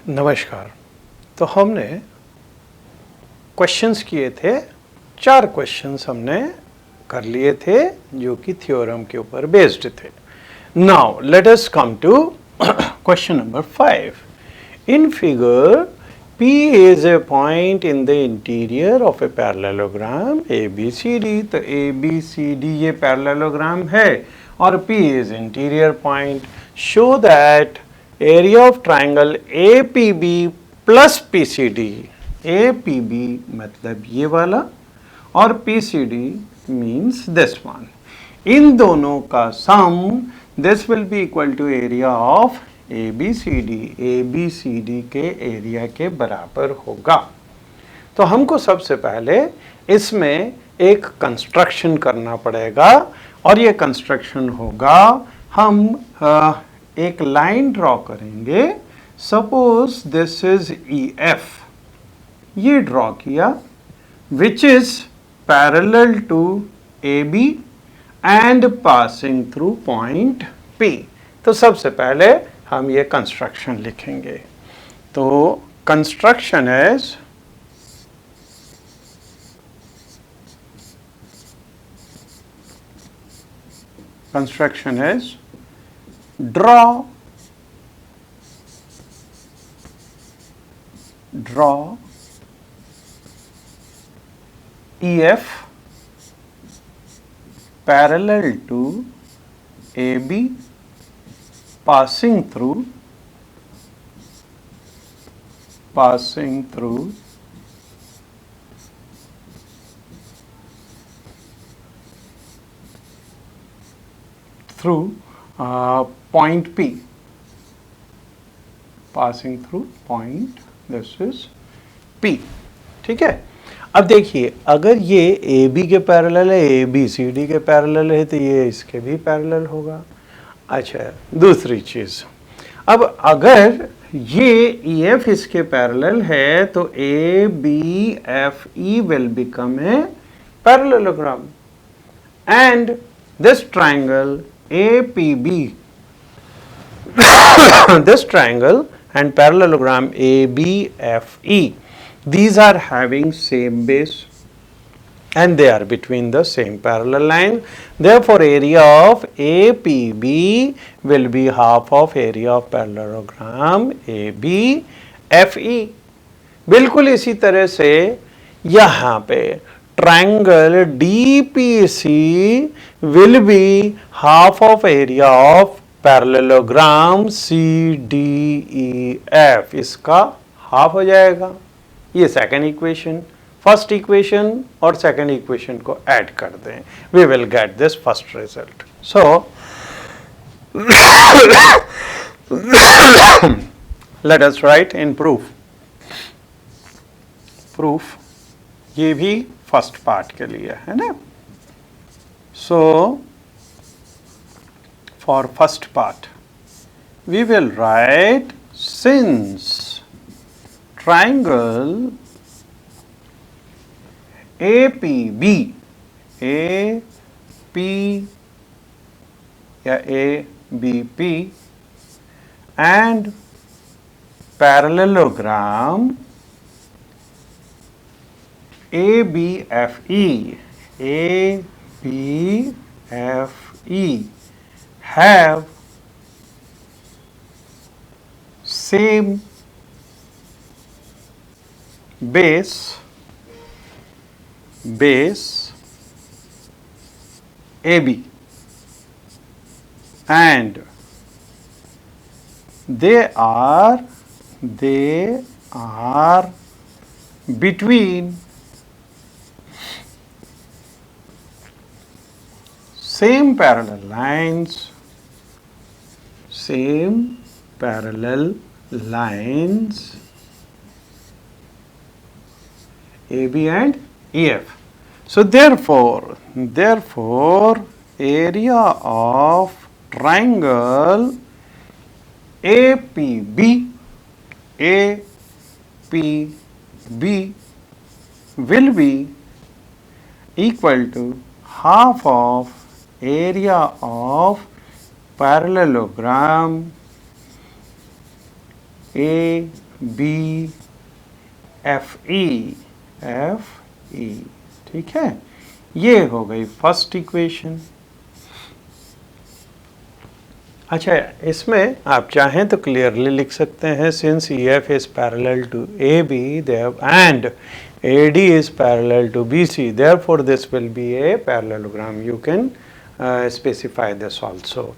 नमस्कार। तो हमने क्वेश्चंस किए थे, 4 क्वेश्चंस हमने कर लिए थे जो कि थ्योरम के ऊपर बेस्ड थे। Now let us come to question number 5। In figure P is a point in the interior of a parallelogram ABCD। तो ABCD ये parallelogram है और P is interior point। Show that area of triangle APB plus PCD। APB मतलब ये वाला और PCD means this one। इन दोनों का sum this will be equal to area of ABCD। ABCD के एरिया के बराबर होगा। तो हमको सबसे पहले इसमें एक कंस्ट्रक्शन करना पड़ेगा और ये कंस्ट्रक्शन होगा, हम एक लाइन ड्रॉ करेंगे। सपोज दिस इज EF, ये ड्रॉ किया, which is parallel to AB and passing through point P। तो सबसे पहले हम ये कंस्ट्रक्शन लिखेंगे। तो construction is draw EF parallel to AB passing through point P, passing through point, this is P। ठीक है। अब देखिए, अगर ये AB के पैरेलल है, ABCD के पैरेलल है, तो ये इसके भी पैरेलल होगा। अच्छा, दूसरी चीज, अब अगर ये EF इसके पैरेलल है तो ABFE will become a parallelogram and this triangle APB this triangle and parallelogram ABFE, these are having same base and they are between the same parallel line। Therefore area of APB will be half of area of parallelogram ABFE। बिल्कुल इसी तरह से यहाँ पे triangle DPC will be half of area of parallelogram CDEF, इसका half हो जाएगा। ये सेकंड इक्वेशन, फर्स्ट इक्वेशन और सेकंड इक्वेशन को ऐड कर दें, we will get this first result. So let us write in proof ये भी फर्स्ट पार्ट के लिए है ना। So for first part we will write since triangle APB या ABP and parallelogram ABFE have same base AB and they are between same parallel lines AB and EF। So therefore area of triangle APB will be equal to half of area of parallelogram A B F E, ठीक है, ये हो गई first equation. अच्छा, इसमें आप चाहें तो क्लियरली लिख सकते हैं, since E F is parallel to A B and A D is parallel to B C, therefore this will be a parallelogram. You can specify this also.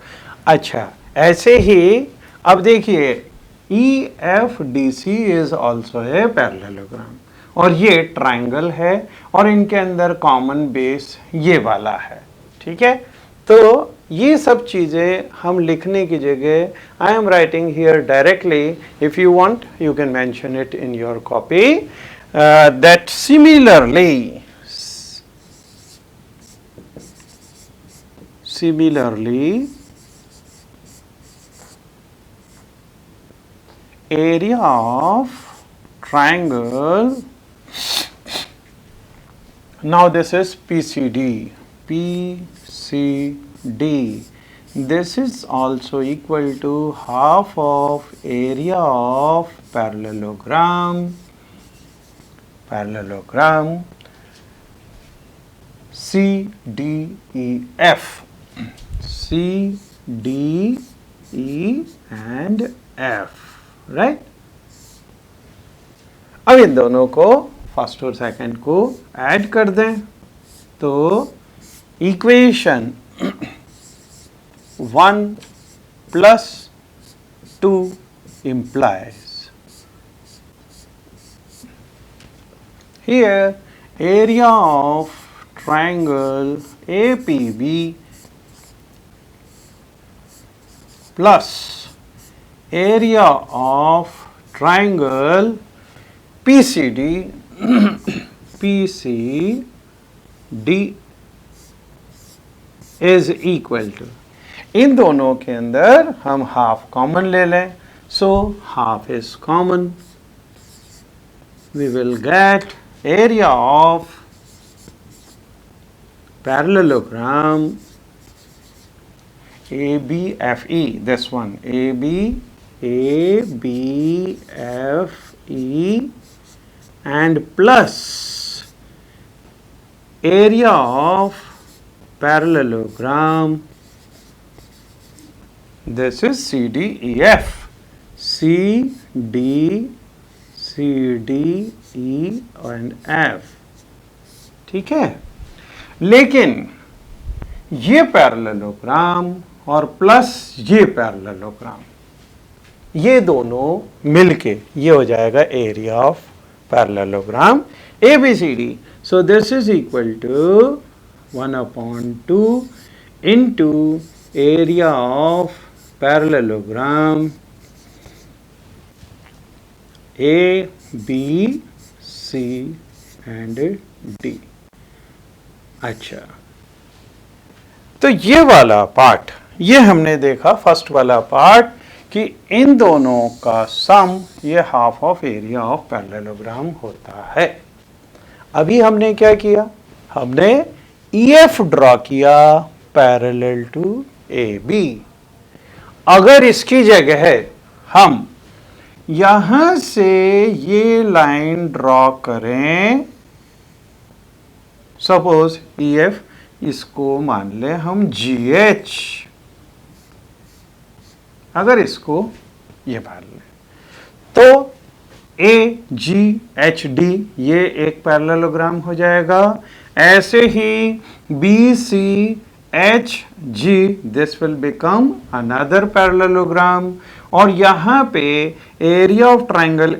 अच्छा, ऐसे ही अब देखिए E F D C is also a parallelogram, और ये triangle है और इनके अंदर कॉमन बेस ये वाला है, ठीक है। तो ये सब चीज़ें हम लिखने की जगह I am writing here directly, if you want you can mention it in your copy, that similarly area of triangle, now this is PCD, this is also equal to half of area of parallelogram CDEF, CDE and F, right. अब इन दोनों को first और second को add कर दें तो equation 1 + 2 implies here area of triangle APB plus area of triangle PCD is equal to, इन दोनों के अंदर हम हाफ कॉमन ले लें, so half is common, we will get area of parallelogram ABFE, this one ABFE and plus area of parallelogram, this is CDEF, CD E and F, ठीक है। लेकिन ये पैरेललोग्राम और प्लस ये पैरेललोग्राम, ये दोनों मिलके ये हो जाएगा area of parallelogram ABCD। So this is equal to 1/2 into area of parallelogram A, B, C and D। अच्छा, तो ये वाला पार्ट, ये हमने देखा फर्स्ट वाला पार्ट कि इन दोनों का सम ये half of area of parallelogram होता है। अभी हमने क्या किया, हमने EF ड्रॉ किया पैरेलल टू AB। अगर इसकी जगह हम यहां से ये लाइन ड्रॉ करें, सपोज EF, इसको मान ले हम GH, अगर इसको ये मान ले तो AGHD ये एक पैरेललोग्राम हो जाएगा। ऐसे ही BCHG this will become another parallelogram, और यहाँ पे area of triangle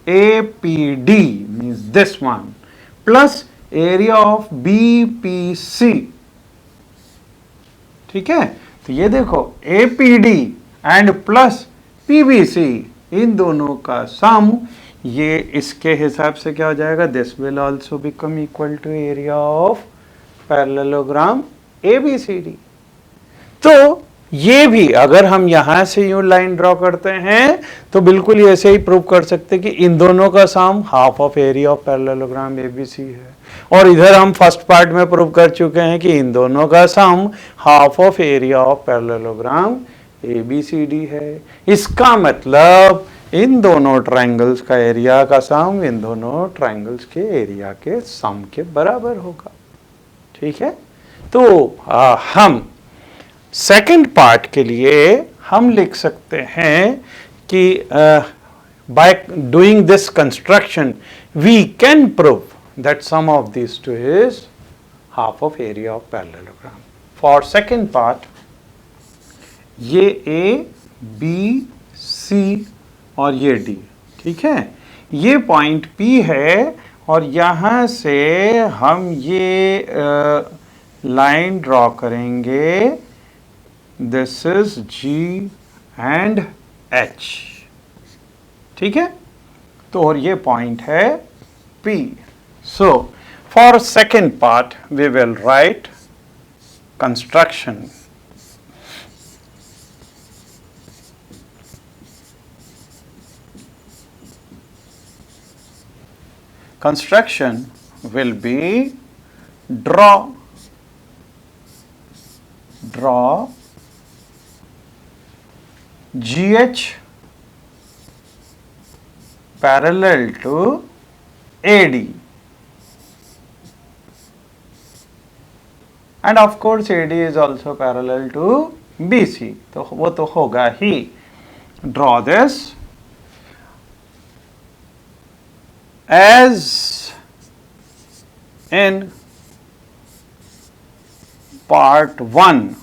APD means this one plus area of BPC, ठीक है। तो ये देखो APD एंड प्लस PBC, इन दोनों का सम ये इसके हिसाब से क्या हो जाएगा, this will also become equal to area of parallelogram ABCD। तो ये भी अगर हम यहां से यूं लाइन ड्रॉ करते हैं तो बिल्कुल ऐसे ही प्रूव कर सकते हैं कि इन दोनों का sum half of area of parallelogram ABC है, और इधर हम फर्स्ट पार्ट में प्रूव कर चुके हैं कि इन दोनों का sum half of area of parallelogram ABCD है। इसका मतलब इन दोनों ट्रायंगल्स का एरिया का सम इन दोनों ट्रायंगल्स के एरिया के सम के बराबर होगा। ठीक है, तो हम सेकंड पार्ट के लिए हम लिख सकते हैं कि by doing this construction we can prove that sum of these two is half of area of parallelogram. For second part, ये A, B, C और ये D, ठीक है, ये पॉइंट P है और यहाँ से हम ये लाइन ड्रॉ करेंगे, this is G and H, ठीक है, तो और ये पॉइंट है P. So for second part we will write construction. Construction will be draw GH parallel to AD, and of course AD is also parallel to BC, तो वो तो होगा ही. Draw this as in part 1.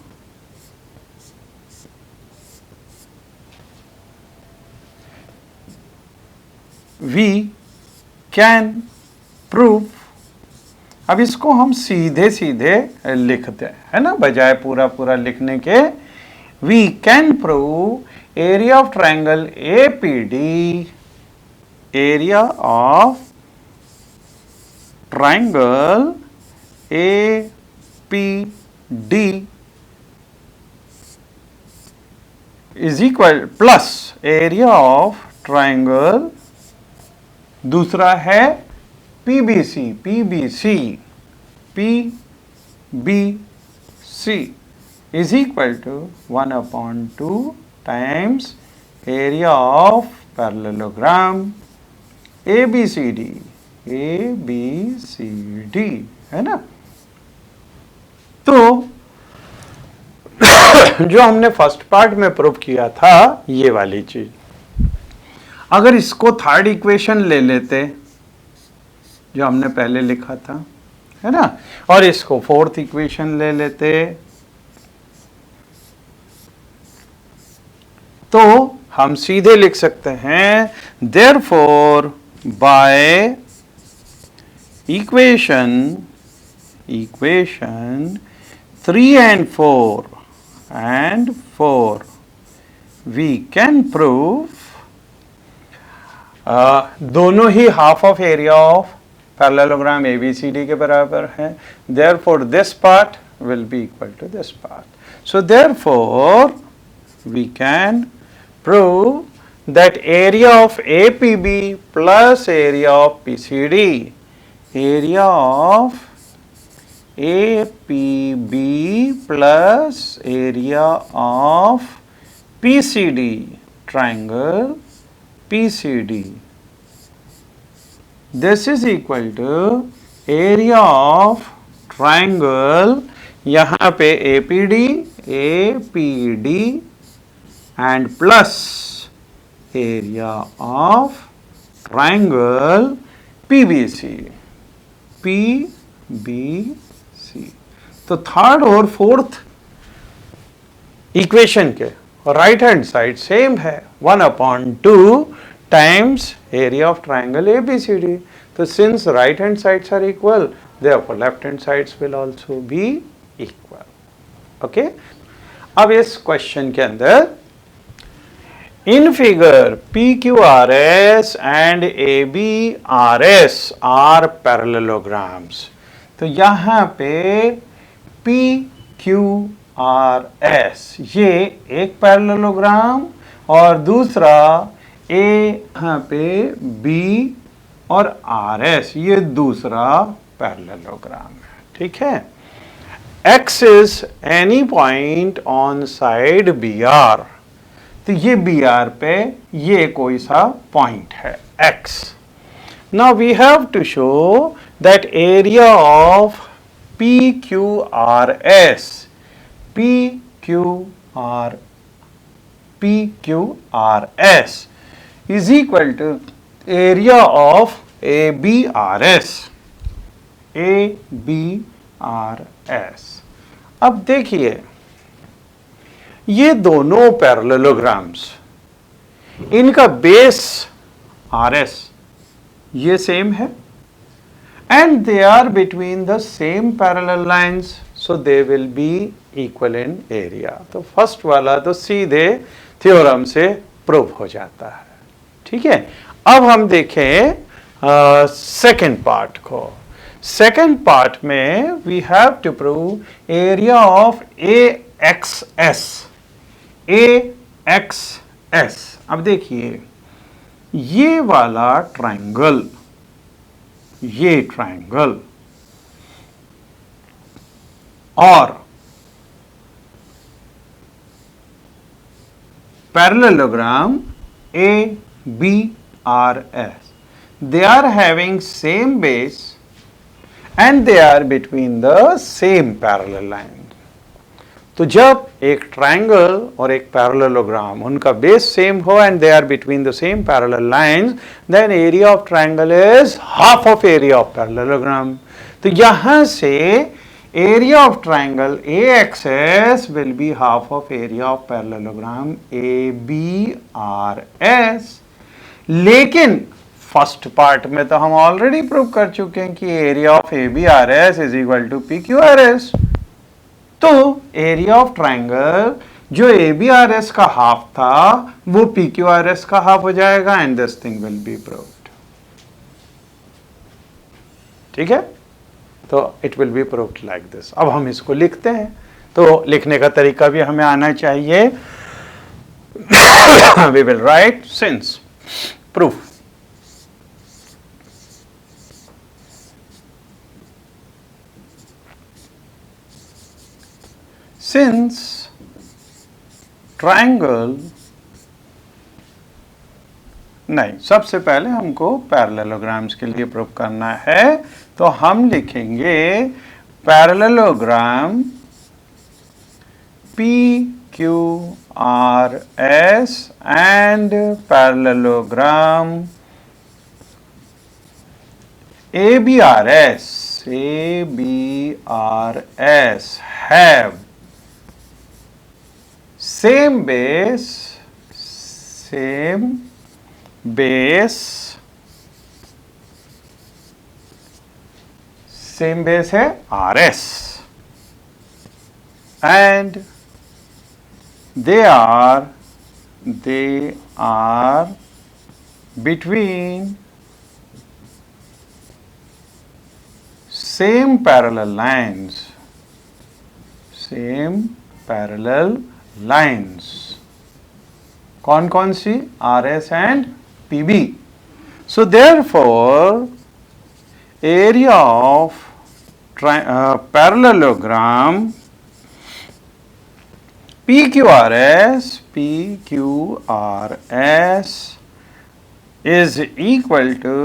We can prove, अब इसको हम सीधे सीधे लिखते हैं, है ना, बजाय पूरा पूरा लिखने के. We can prove area of triangle APD, area of triangle APD is equal plus area of triangle, दूसरा है PBC is equal to 1/2 times area of parallelogram ABCD, है ना. तो जो हमने फर्स्ट पार्ट में प्रूव किया था ये वाली चीज, अगर इसको थर्ड इक्वेशन ले लेते जो हमने पहले लिखा था, है ना, और इसको फोर्थ इक्वेशन ले लेते, तो हम सीधे लिख सकते हैं therefore by equation 3 and 4 we can prove दोनों ही half of area of parallelogram ABCD के बराबर है. therefore this part will be equal to this part. So therefore we can prove that area of APB plus area of PCD, area of APB plus area of PCD, triangle PCD, this is equal to area of triangle, यहाँ पे APD and plus area of triangle PBC. तो third और fourth equation के right hand side same है, 1/2 times area of triangle ABCD. तो since right hand sides are equal, therefore left hand sides will also be equal. Okay, अब इस question के अंदर in figure PQRS and ABRS are parallelograms. तो यहाँ पे PQRS ये एक पैरेललोग्राम और दूसरा यहाँ पे B और RS ये दूसरा पैरेललोग्राम है. ठीक है, X is any point on side BR. तो ये बी आर पे ये कोई सा पॉइंट है x. Now we have to show that area of PQRS, PQRS is equal to area of ABRS. ABRS. अब देखिए ये दोनों पैरेललोग्राम्स, इनका बेस RS ये सेम है and they are between the same parallel lines, so they will be equal in area. तो first वाला तो सीधे थ्योरम से प्रूव हो जाता है. ठीक है, अब हम देखें सेकेंड पार्ट को. सेकेंड पार्ट में we have to prove area of AXS. AXS. अब देखिए ये वाला ट्रायंगल, ये ट्रायंगल और parallelogram ABRS, they are having same base and they are between the same parallel line. तो जब एक ट्रायंगल और एक पैरेललोग्राम उनका बेस सेम हो and they are between the same parallel lines, then area of triangle is half of area of parallelogram. तो यहां से area of triangle AXS will be half of area of parallelogram ABRS. लेकिन first part में तो हम already prove कर चुके हैं कि area of ABRS is equal to PQRS. तो एरिया ऑफ ट्रायंगल जो ABRS का हाफ था वो PQRS का हाफ हो जाएगा and this thing will be proved. ठीक है, तो it will be proved like this. अब हम इसको लिखते हैं, तो लिखने का तरीका भी हमें आना चाहिए. We will write since proof. Since triangle, नहीं, सबसे पहले हमको पैरेललोग्राम्स के लिए प्रूव करना है, तो हम लिखेंगे parallelogram PQRS and parallelogram ABRS have same base है RS and they are between same parallel lines. कौन कौन सी? RS and PB. So therefore area of parallelogram PQRS is equal to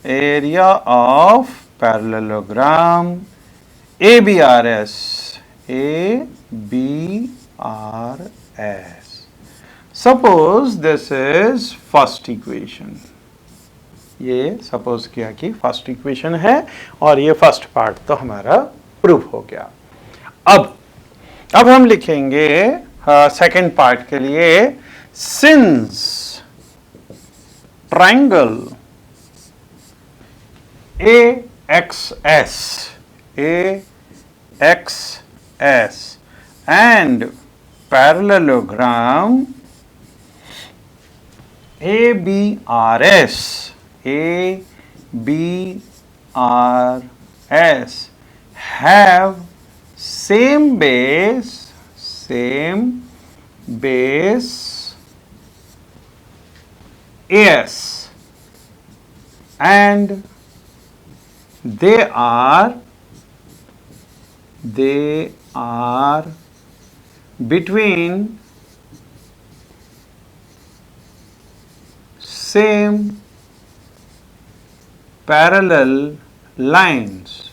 area of parallelogram ABRS. Suppose this is first equation. ये suppose किया कि first equation है और ये first part तो हमारा प्रूफ हो गया. अब हम लिखेंगे सेकंड पार्ट के लिए, since triangle AXS and parallelogram ABRS have same base AS and they are between same parallel lines.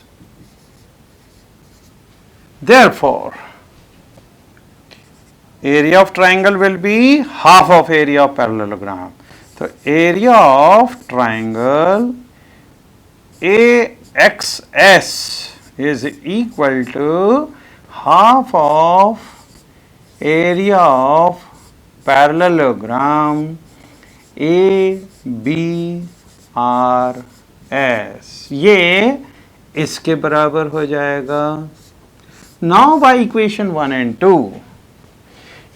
Therefore, area of triangle will be half of area of parallelogram. So area of triangle AXS is equal to half of area of parallelogram ABRS, ये इसके बराबर हो जाएगा. Now by equation 1 and 2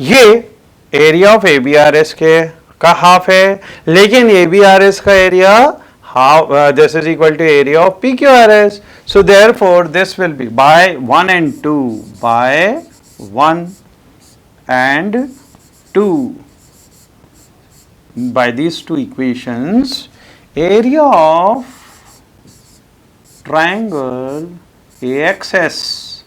ये area of ABRS के का half है, लेकिन ABRS का area half this is equal to area of PQRS. So therefore this will be by 1 and 2, by 1 and 2, by these two equations, area of triangle AXS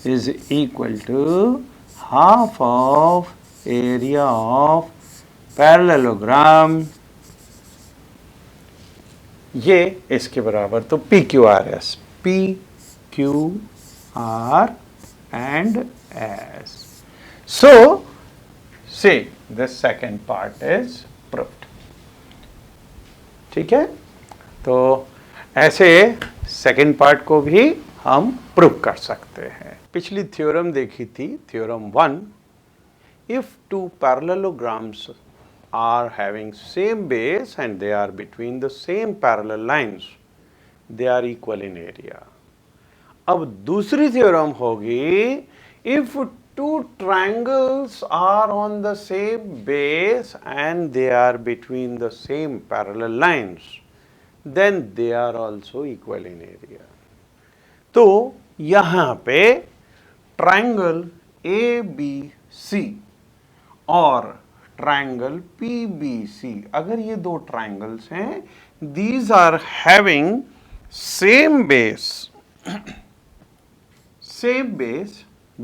is equal to half of area of parallelogram, ये इसके बराबर. तो PQRS, PQR and S. So see, the second part is proved. ठीक है, तो ऐसे second part को भी हम प्रूव कर सकते हैं. पिछली थ्योरम देखी थी, theorem 1. If two parallelograms are having same base and they are between the same parallel lines, they are equal in area. अब दूसरी थ्योरम होगी, if two triangles are on the same base and they are between the same parallel lines, then they are also equal in area. तो यहाँ पे triangle ABC और triangle PBC, अगर ये दो ट्राइंगल्स हैं, these are having same base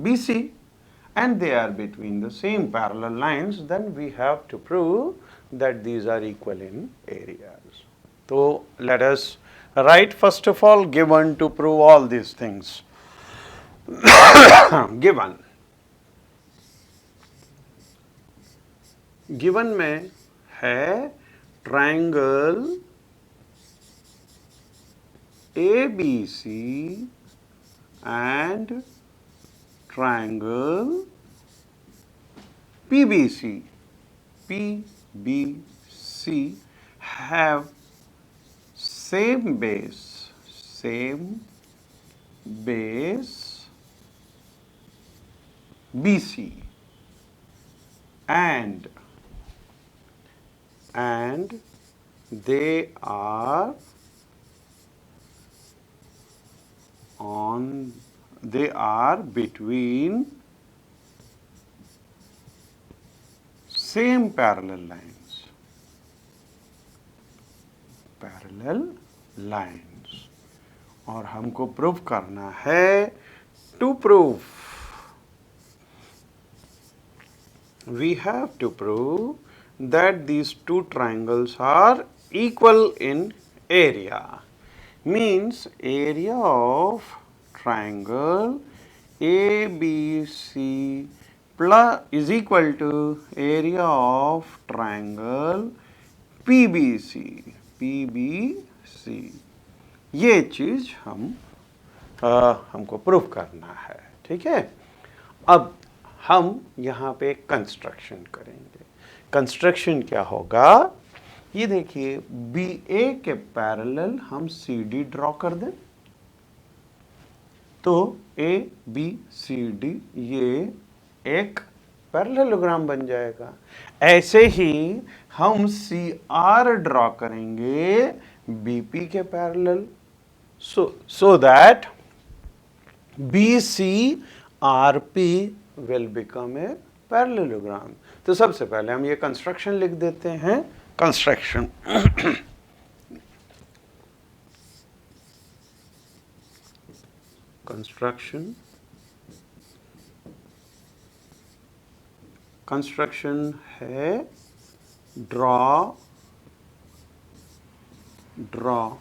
BC and they are between the same parallel lines, then we have to prove that these are equal in areas. So let us write first of all given to prove all these things. Given में है triangle ABC and triangle PBC have same base BC and they are between same parallel lines. और हमको prove करना है, to prove we have to prove that these two triangles are equal in area. Means area of triangle ABC plus is equal to area of triangle PBC. ये चीज हमको prove करना है. ठीक है, अब हम यहाँ पे कंस्ट्रक्शन करेंगे. कंस्ट्रक्शन क्या होगा, ये देखिए BA के पैरेलल हम CD ड्रॉ कर दें, तो ABCD ये एक पैरेललोग्राम बन जाएगा. ऐसे ही हम CR ड्रॉ करेंगे BP के parallel, so that BCRP will become a parallelogram. तो सबसे पहले हम ये कंस्ट्रक्शन लिख देते हैं. कंस्ट्रक्शन कंस्ट्रक्शन है draw draw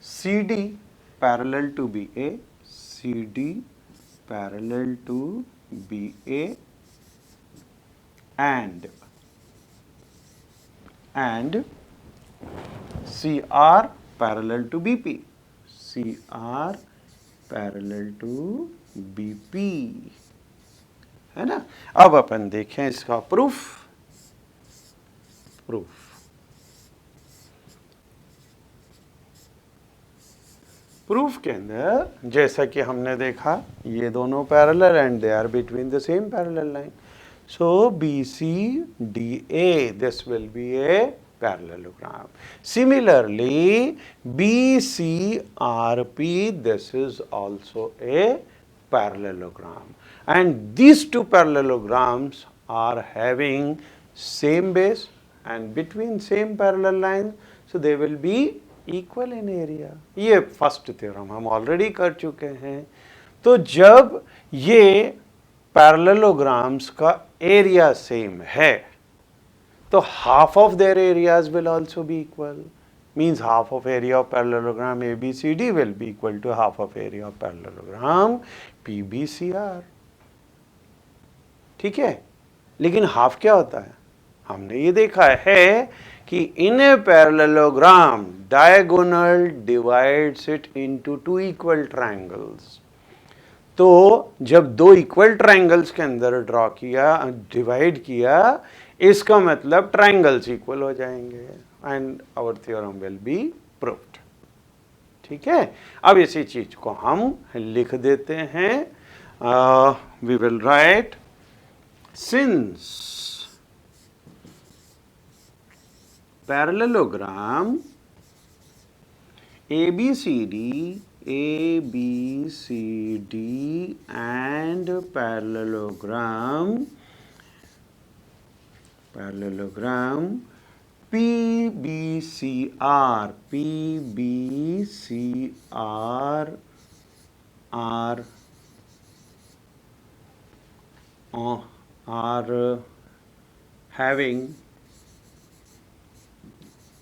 CD parallel to BA, CD parallel to BA and CR parallel to BP, CR parallel to BP, है ना। अब अपन देखें इसका प्रूफ के अंदर जैसा कि हमने देखा ये दोनों parallel and they are between the same parallel line, so BCDA this will be a parallelogram. Similarly, BCRP, this is also a parallelogram. And these two parallelograms are having same base and between same parallel lines, so they will be equal in area. ये first theorem हम already कर चुके हैं। तो जब ये parallelograms का area same है तो half of their areas will also be equal, means half of area of parallelogram ABCD will be equal to half of area of parallelogram PBCR। ठीक है, लेकिन हाफ क्या होता है? हमने ये देखा है कि in a parallelogram diagonal divides it into two equal triangles। तो जब दो इक्वल ट्रायंगल्स के अंदर ड्रॉ किया, डिवाइड किया, इसका मतलब ट्रायंगल्स इक्वल हो जाएंगे and our theorem will be proved. ठीक है, अब इसी चीज को हम लिख देते हैं। We will write since parallelogram ABCD and parallelogram PBCR are having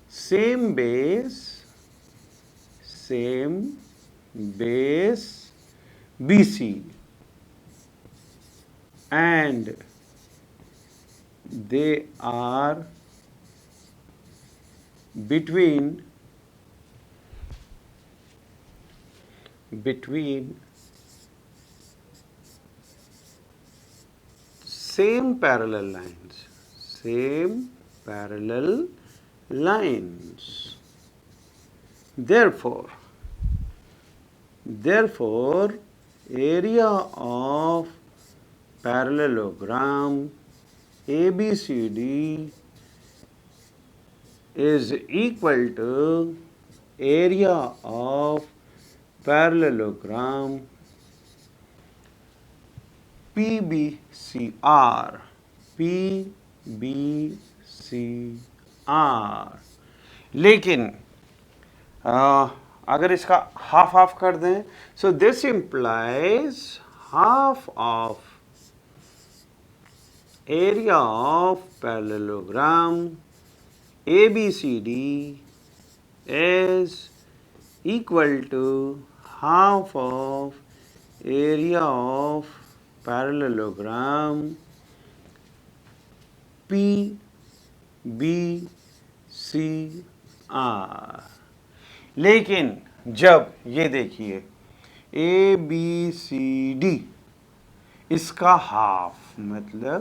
same base BC and they are between same parallel lines, therefore area of parallelogram ABCD is equal to area of parallelogram PBCR। लेकिन अगर इसका half half कर दें, so this implies half of area of parallelogram ABCD is equal to half of area of parallelogram PBCR। लेकिन जब ये देखिए ABCD इसका हाफ मतलब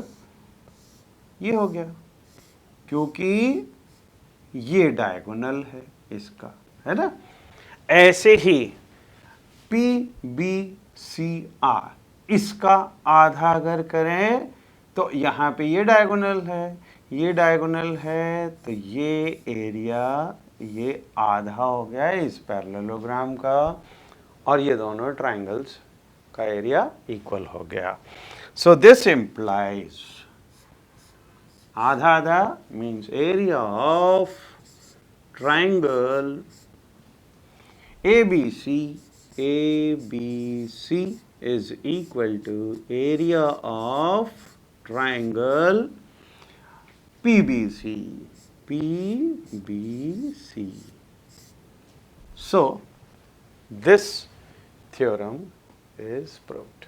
ये हो गया, क्योंकि ये डायगोनल है इसका, है ना। ऐसे ही PBCR इसका आधा अगर करें तो यहाँ पे ये डायगोनल है, तो ये एरिया ये आधा हो गया इस पैरेललोग्राम का और ये दोनों ट्रायंगल्स का एरिया इक्वल हो गया। सो दिस इम्प्लाइज आधा आधा means area of triangle ABC is equal to area of triangle PBC. PBC. So, this theorem is proved.